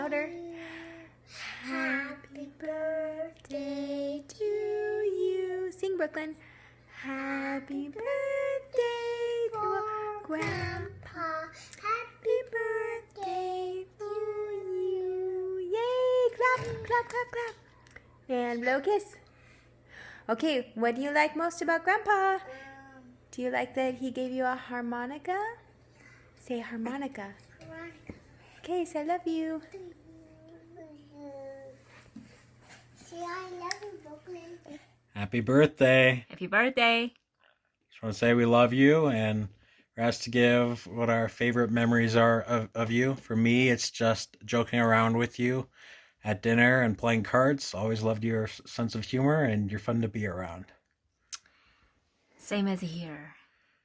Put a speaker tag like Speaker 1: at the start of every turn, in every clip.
Speaker 1: louder. Happy birthday to you. Sing, Brooklyn. Happy birthday to Grandpa. Happy birthday to you. Yay! Clap, clap, clap, clap. And blow a kiss. Okay, what do you like most about Grandpa? Do you like that he gave you a harmonica? Say harmonica. Okay, say I love you.
Speaker 2: Say I love you, Brooklyn.
Speaker 3: Happy birthday.
Speaker 1: Happy birthday.
Speaker 3: Just want to say we love you and we're asked to give what our favorite memories are of you. For me, it's just joking around with you at dinner and playing cards. Always loved your sense of humor and you're fun to be around.
Speaker 1: Same as here.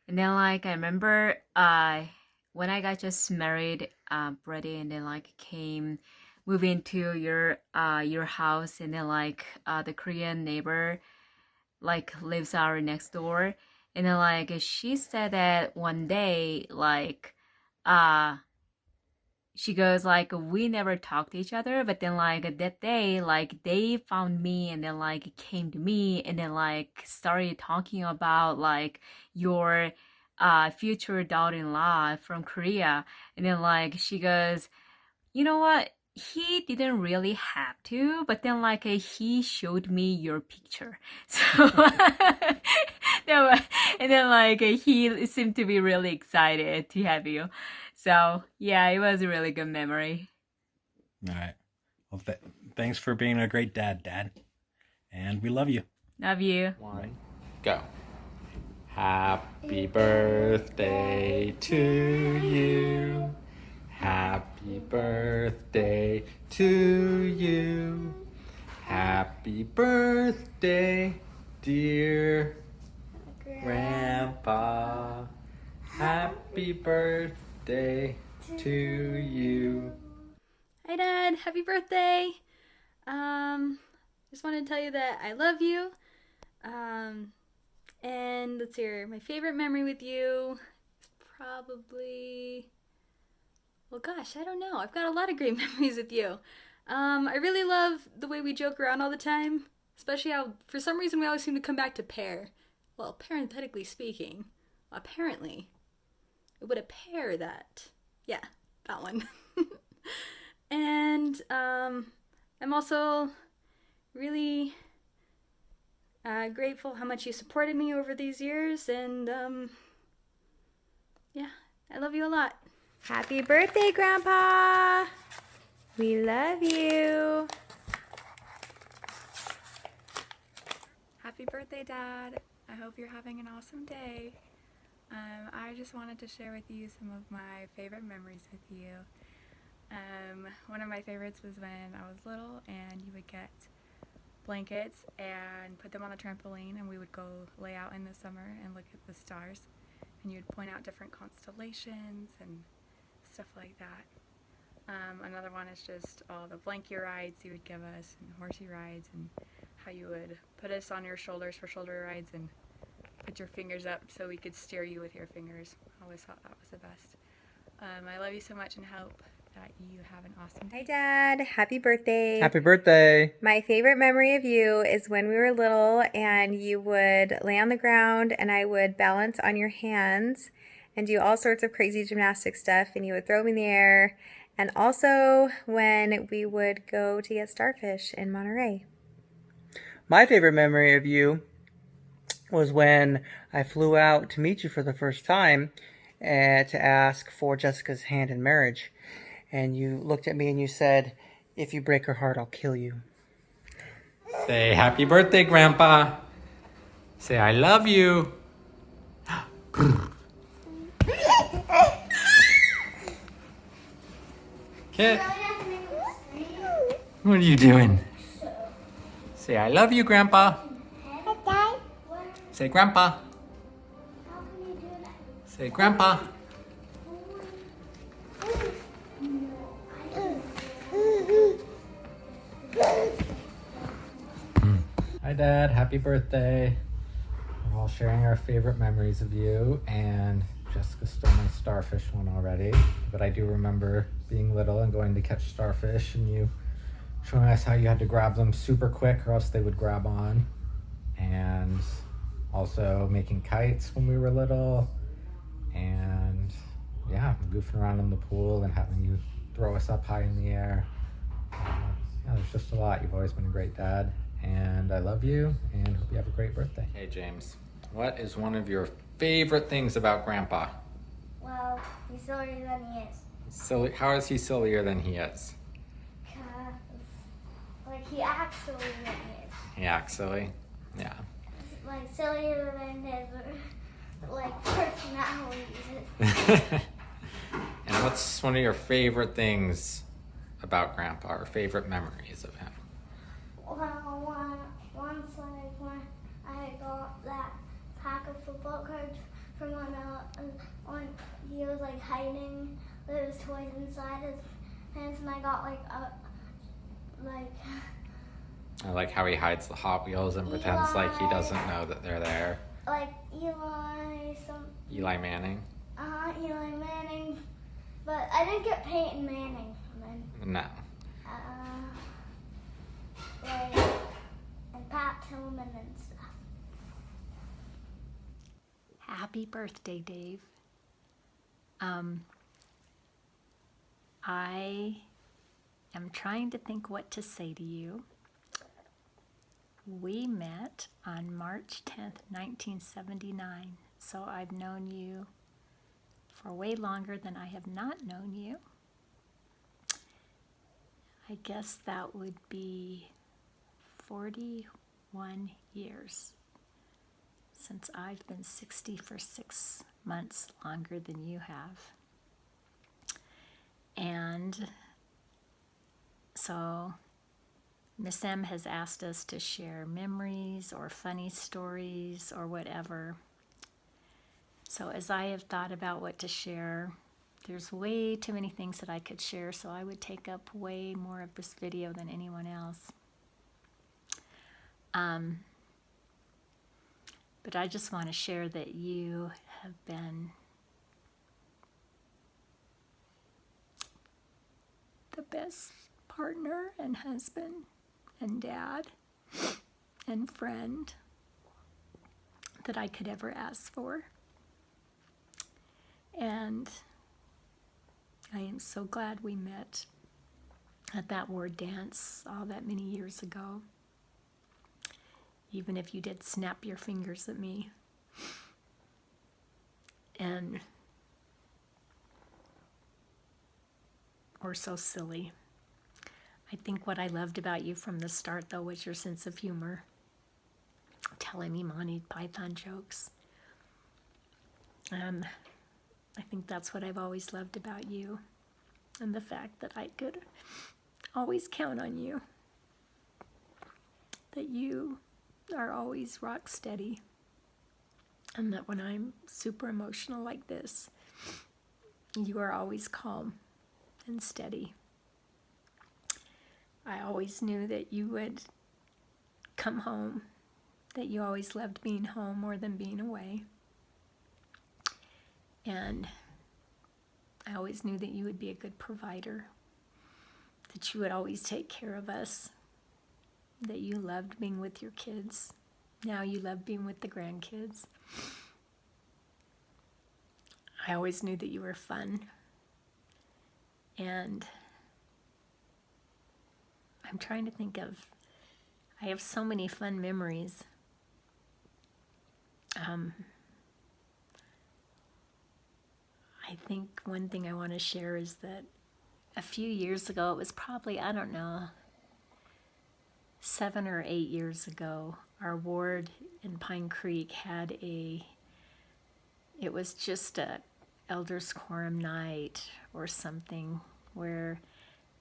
Speaker 1: And then I remember when I got just married, Brady, and then moved into your house, and then the Korean neighbor lives our next door, and then she said that one day she goes we never talked to each other, but then that day they found me and then came to me and then started talking about your future daughter-in-law from Korea, and then she goes, you know what, he didn't really have to, but then he showed me your picture, so and then he seemed to be really excited to have you. So yeah, it was a really good memory.
Speaker 3: All right. Well, thanks for being a great dad. And we love you.
Speaker 1: Love you.
Speaker 4: 1, go. Happy birthday to you. Happy birthday to you. Happy birthday, dear Grandpa. Happy birthday to you.
Speaker 5: Hi, Dad. Happy birthday. Just wanted to tell you that I love you. And let's hear my favorite memory with you. Probably, well, gosh, I don't know. I've got a lot of great memories with you. I really love the way we joke around all the time, especially how, for some reason, we always seem to come back to pair. Well, parenthetically speaking, apparently, it would appear that, yeah, that one. And I'm also really grateful how much you supported me over these years, and yeah, I love you a lot.
Speaker 1: Happy birthday, Grandpa. We love you.
Speaker 6: Happy birthday, Dad. I hope you're having an awesome day. I just wanted to share with you some of my favorite memories with you. One of my favorites was when I was little and you would get blankets and put them on a trampoline and we would go lay out in the summer and look at the stars, and you'd point out different constellations and stuff like that. Another one is just all the blankie rides you would give us and horsey rides, and how you would put us on your shoulders for shoulder rides and put your fingers up so we could steer you with your fingers. I always thought that was the best. I love you so much and hope that you have an awesome day.
Speaker 1: Hi, Dad. Happy birthday.
Speaker 7: Happy birthday.
Speaker 1: My favorite memory of you is when we were little and you would lay on the ground and I would balance on your hands and do all sorts of crazy gymnastic stuff, and you would throw me in the air. And also when we would go to get starfish in Monterey.
Speaker 7: My favorite memory of you was when I flew out to meet you for the first time to ask for Jessica's hand in marriage. And you looked at me and you said, if you break her heart, I'll kill you.
Speaker 4: Say happy birthday, Grandpa. Say I love you. Kit, what are you doing? Say I love you, Grandpa. Say Grandpa. Say Grandpa. Hi, Dad. Happy birthday. We're all sharing our favorite memories of you, and
Speaker 8: Jessica stole my starfish one already, but I do remember being little and going to catch starfish and you showing us how you had to grab them super quick or else they would grab on. And also making kites when we were little. And yeah, goofing around in the pool and having you throw us up high in the air. Yeah, there's just a lot. You've always been a great dad, and I love you, and hope you have a great birthday.
Speaker 4: Hey, James, what is one of your favorite things about Grandpa?
Speaker 2: Well, he's sillier than he is.
Speaker 4: Silly? How is he sillier than he is?
Speaker 2: Because, like, he acts sillier than he is.
Speaker 4: He acts silly? Yeah.
Speaker 2: Like, sillier than his, like, personality is.
Speaker 4: And what's one of your favorite things about Grandpa, or favorite memories of him?
Speaker 2: Well, once, like, when I got that pack of football cards from when he was, like, hiding those toys inside his pants, and I got, like,
Speaker 4: I like how he hides the Hot Wheels and pretends like he doesn't know that they're there.
Speaker 2: like
Speaker 4: Eli Manning?
Speaker 2: Eli Manning, but I didn't get Peyton Manning.
Speaker 4: No.
Speaker 2: And Pat Tillman and stuff.
Speaker 5: Happy birthday, Dave. I am trying to think what to say to you. We met on March 10th, 1979, so I've known you for way longer than I have not known you. I guess that would be 41 years since I've been 60 for 6 months longer than you have. And so Miss M has asked us to share memories or funny stories or whatever. So as I have thought about what to share, there's way too many things that I could share, so I would take up way more of this video than anyone else. But I just want to share that you have been the best partner and husband and dad and friend that I could ever ask for. And I am so glad we met at that word dance all that many years ago. Even if you did snap your fingers at me. And or so silly. I think what I loved about you from the start, though, was your sense of humor. Telling me Monty Python jokes. And I think that's what I've always loved about you. And the fact that I could always count on you. That you are always rock steady. And that when I'm super emotional like this, you are always calm and steady. I always knew that you would come home, that you always loved being home more than being away. And I always knew that you would be a good provider, that you would always take care of us, that you loved being with your kids. Now you love being with the grandkids. I always knew that you were fun. And I'm trying to think of, I have so many fun memories. I think one thing I want to share is that a few years ago, it was probably, I don't know, 7 or 8 years ago, our ward in Pine Creek had it was just a elders quorum night or something where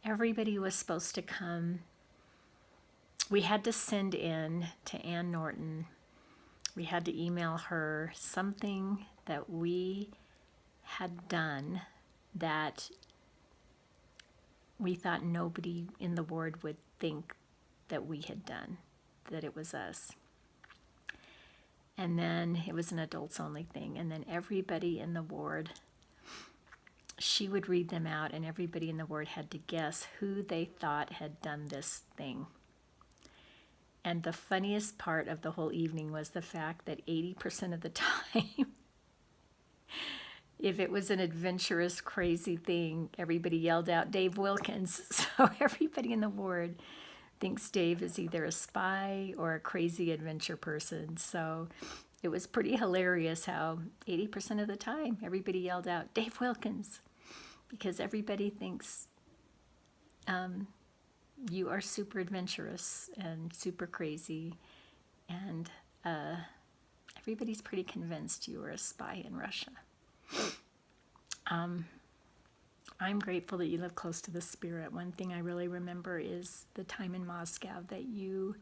Speaker 5: everybody was supposed to come. We had to send in to Ann Norton. We had to email her something that we had done that we thought nobody in the ward would think that we had done, that it was us.
Speaker 9: And then it was an adults only thing. And then everybody in the ward, she would read them out, and everybody in the ward had to guess who they thought had done this thing. And the funniest part of the whole evening was the fact that 80% of the time, if it was an adventurous, crazy thing, everybody yelled out, Dave Wilkins. So everybody in the ward thinks Dave is either a spy or a crazy adventure person. So it was pretty hilarious how 80% of the time, everybody yelled out, Dave Wilkins, because everybody thinks you are super adventurous and super crazy, and everybody's pretty convinced you are a spy in Russia. I'm grateful that you live close to the Spirit. One thing I really remember is the time in Moscow that you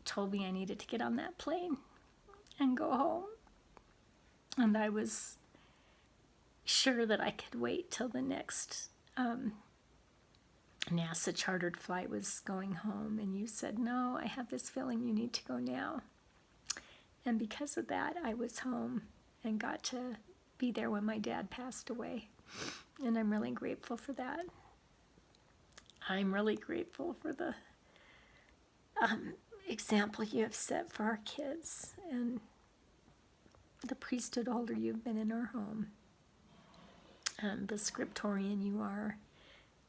Speaker 9: told me I needed to get on that plane and go home. And I was sure that I could wait till the next NASA chartered flight was going home. And you said, no, I have this feeling you need to go now. And because of that, I was home and got to be there when my dad passed away. And I'm really grateful for that. I'm really grateful for the example you have set for our kids and the priesthood holder you've been in our home, and the scriptorian you are,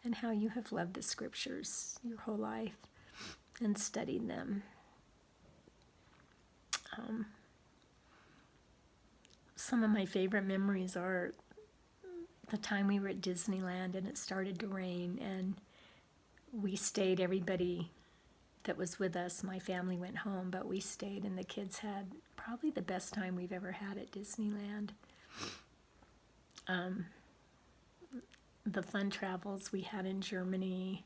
Speaker 9: and how you have loved the scriptures your whole life and studied them. Some of my favorite memories are the time we were at Disneyland and it started to rain, and we stayed. Everybody that was with us, my family went home, but we stayed, and the kids had probably the best time we've ever had at Disneyland. The fun travels we had in Germany,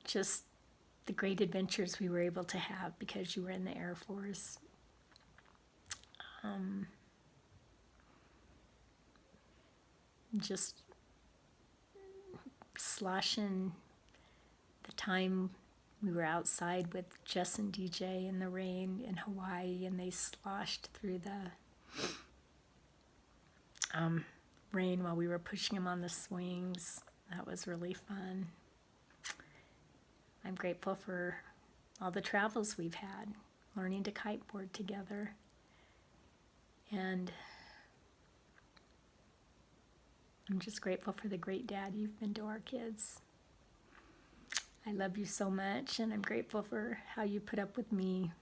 Speaker 9: just the great adventures we were able to have because you were in the Air Force. Just sloshing the time we were outside with Jess and DJ in the rain in Hawaii, and they sloshed through the rain while we were pushing them on the swings. That was really fun. I'm grateful for all the travels we've had, learning to kiteboard together, and I'm just grateful for the great dad you've been to our kids. I love you so much, and I'm grateful for how you put up with me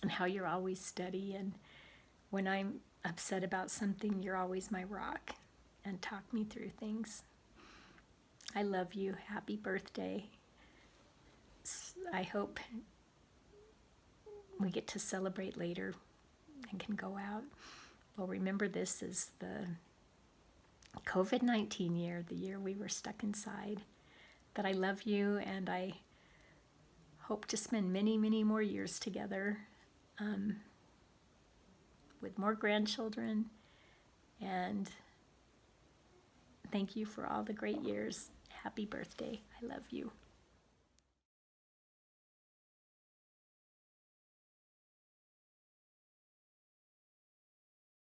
Speaker 9: and how you're always steady. And when I'm upset about something, you're always my rock and talk me through things. I love you. Happy birthday. I hope we get to celebrate later and can go out. Well, remember, this is the COVID-19 year, the year we were stuck inside. That I love you, and I hope to spend many, many more years together with more grandchildren. And thank you for all the great years. Happy birthday. I love you.